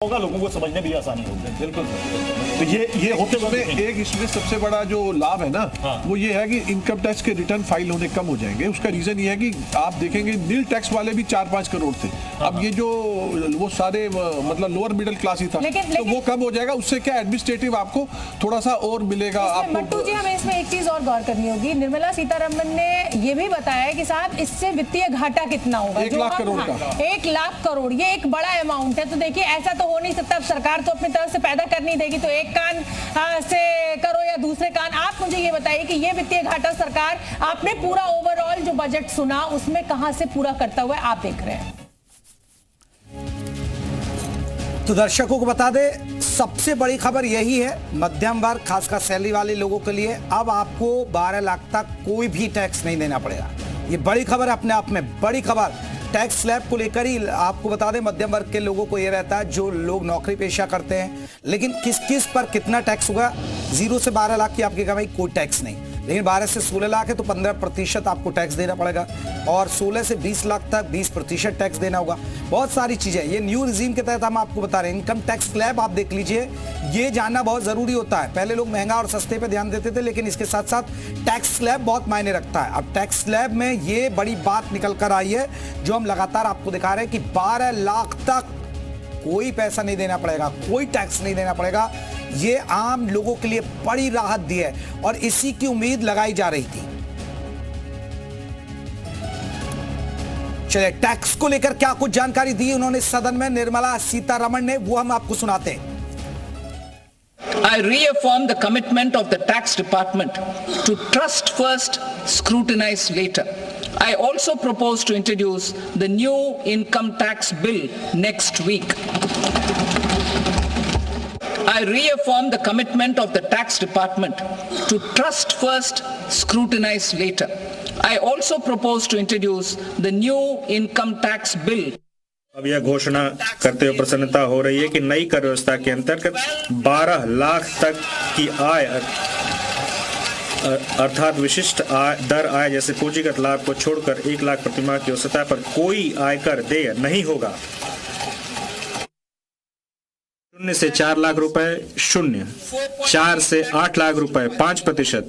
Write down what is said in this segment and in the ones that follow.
होगा, लोगों को समझने भी आसानी होगी। बिल्कुल। तो ये होते हुए एक इसमें सबसे बड़ा जो लाभ है ना, वो ये है कि इनकम टैक्स के रिटर्न फाइल होने कम हो जाएंगे। उसका रीजन ये है कि आप देखेंगे नील टैक्स वाले भी 4-5 करोड़ थे। अब ये जो वो सारे मतलब लोअर मिडिल क्लास ही था, तो वो कम हो जाएगा। उससे क्या एडमिनिस्ट्रेटिव आपको थोड़ा सा और मिलेगा। आपको मट्टू जी, हमें इसमें एक चीज और गौर करनी होगी। निर्मला सीतारमण ने ये भी बताया कि साहब इससे वित्तीय घाटा कितना होगा, 1 लाख करोड़ का। 1 लाख करोड़, ये एक बड़ा अमाउंट है। तो देखिए, ऐसा तो हो नहीं सकता, सरकार तो अपनी तरफ से पैदा कर नहीं देगी, तो एक कान से करो या दूसरे कान। आप मुझे ये बताइए कि ये वित्तीय घाटा सरकार, आपने पूरा ओवरऑल जो बजट सुना, उसमें कहां से पूरा करता हुआ आप देख रहे हैं? तो दर्शकों को बता दे, सबसे बड़ी खबर यही है, मध्यम वर्ग खासकर सैलरी वाले लोगों के लिए अब आपको 12 लाख तक कोई भी टैक्स नहीं देना पड़ेगा। ये बड़ी खबर है, अपने आप में बड़ी खबर। टैक्स स्लैब को लेकर ही आपको बता दें, मध्यम वर्ग के लोगों को ये रहता है, जो लोग नौकरी पेशा करते हैं, लेकिन किस किस पर कितना टैक्स होगा। 0 से 12 लाख की आपकी कमाई कोई टैक्स नहीं, लेकिन 12 से 16 लाख है तो 15% आपको टैक्स देना पड़ेगा, और 16 से 20 लाख तक 20% टैक्स देना होगा। बहुत सारी चीजें, ये न्यू रिजीम के तहत हम आपको बता रहे हैं। इनकम टैक्स स्लैब आप देख लीजिए, ये जानना बहुत जरूरी होता है। पहले लोग महंगा और सस्ते पे ध्यान देते थे, लेकिन इसके साथ साथ टैक्स स्लैब बहुत मायने रखता है। अब टैक्स स्लैब में ये बड़ी बात निकल कर आई है, जो हम लगातार आपको दिखा रहे हैं कि 12 लाख तक कोई पैसा नहीं देना पड़ेगा, कोई टैक्स नहीं देना पड़ेगा। ये आम लोगों के लिए बड़ी राहत दी है, और इसी की उम्मीद लगाई जा रही थी। चलिए, टैक्स को लेकर क्या कुछ जानकारी दी उन्होंने सदन में निर्मला सीतारमण ने, वो हम आपको सुनाते हैं। I reaffirm the commitment of the tax department to trust first, scrutinize later. I also propose to introduce the new income tax bill next week. I reaffirm the commitment of the tax department to trust first, scrutinize later. I also propose to introduce the new income tax bill. अब यह घोषणा करते हुए प्रसन्नता हो रही है कि नई कर व्यवस्था के अंतर्गत 12 लाख तक की आय अर्थात विशिष्ट दर आय जैसे पूंजीगत लाभ को छोड़कर 1 लाख प्रतिमाह की सतह पर कोई आयकर देय नहीं होगा। 0 से 4 लाख रुपए 0, 4 से 8 लाख रुपए 5%,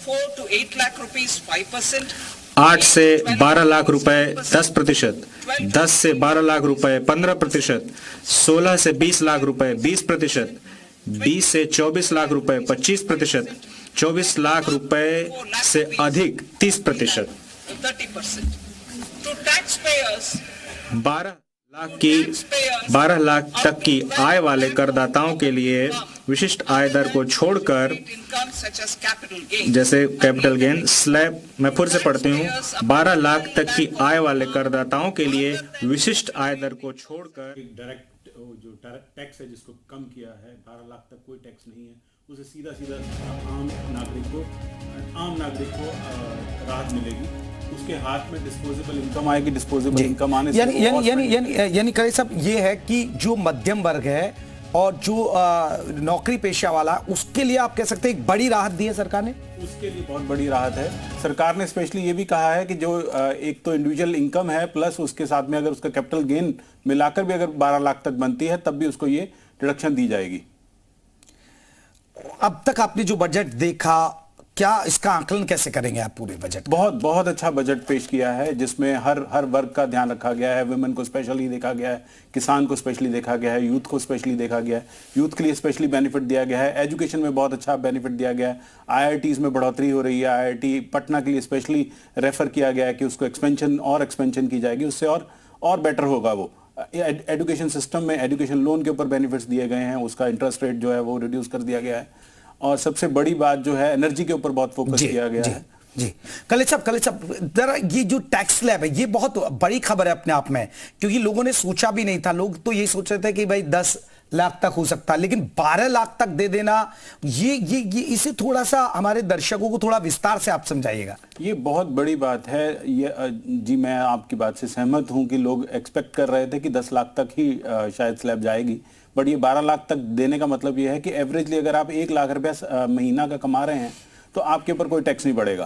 4 to 8 lakh rupees 5%, 8 से 12 लाख रुपए 10%, 10 से 12 लाख रुपए 15%, 16 से 20 लाख रुपए 20%, 20 से 24 लाख रुपए 25%, 24 लाख रुपए से अधिक 30%, 30%. To taxpayers, 12 लाख तक की आय वाले करदाताओं के लिए विशिष्ट आय दर को छोड़कर, income such as capital gain. जैसे कैपिटल गेन स्लैब, मैं फिर से पढ़ती हूँ, 12 लाख तक की आय वाले करदाताओं के लिए विशिष्ट आय दर को छोड़कर डायरेक्ट जो टैक्स है जिसको कम किया है, 12 लाख तक कोई टैक्स नहीं है, उसे सीधा आम नागरिक को राहत मिलेगी। उसके हाथ में डिस्पोजेबल इनकम आएगी, डिस्पोजेबल इनकम आने से यानी कहे सब ये है कि जो मध्यम वर्ग है और जो नौकरी पेशा वाला, उसके लिए आप कह सकते हैं एक बड़ी राहत दी है सरकार ने। उसके लिए बहुत बड़ी राहत है। सरकार ने स्पेशली ये भी कहा है कि जो एक तो इंडिविजुअल इनकम है, प्लस उसके साथ में अगर उसका कैपिटल गेन मिलाकर भी अगर 12 लाख तक बनती है, तब भी उसको ये डिडक्शन दी जाएगी। अब तक आपने जो बजट देखा, क्या इसका आकलन कैसे करेंगे आप पूरे बजट? बहुत अच्छा बजट पेश किया है, जिसमें हर वर्ग का ध्यान रखा गया है। वुमेन को स्पेशली देखा गया है, किसान को स्पेशली देखा गया है, यूथ को स्पेशली देखा गया है, यूथ के लिए स्पेशली बेनिफिट दिया गया है, एजुकेशन में बहुत अच्छा बेनिफिट दिया गया है, IITs में बढ़ोतरी हो रही है, IIT पटना के लिए स्पेशली रेफर किया गया है कि उसको एक्सपेंशन की जाएगी, उससे और बेटर होगा वो। एजुकेशन सिस्टम में एजुकेशन लोन के ऊपर बेनिफिट्स दिए गए हैं, उसका इंटरेस्ट रेट जो है वो रिड्यूस कर दिया गया है, और सबसे बड़ी बात जो है एनर्जी के ऊपर बहुत फोकस किया गया है। जी कलेश साहब, ये जो टैक्स स्लैब है, ये बहुत बड़ी खबर है अपने आप में, क्योंकि लोगों ने सोचा भी नहीं था। लोग तो ये सोच रहे थे कि भाई 10 लाख तक हो सकता है, लेकिन 12 लाख तक दे देना, ये इसे थोड़ा सा हमारे दर्शकों को थोड़ा विस्तार से आप समझाइएगा। ये बहुत बड़ी बात है। ये जी, मैं आपकी बात से सहमत हूं कि लोग एक्सपेक्ट कर रहे थे कि 10 लाख तक ही शायद स्लैब जाएगी, बट ये 12 लाख तक देने का मतलब ये है कि एवरेजली अगर आप 1 लाख रुपया महीना का कमा रहे हैं, तो आपके ऊपर कोई टैक्स नहीं बढ़ेगा।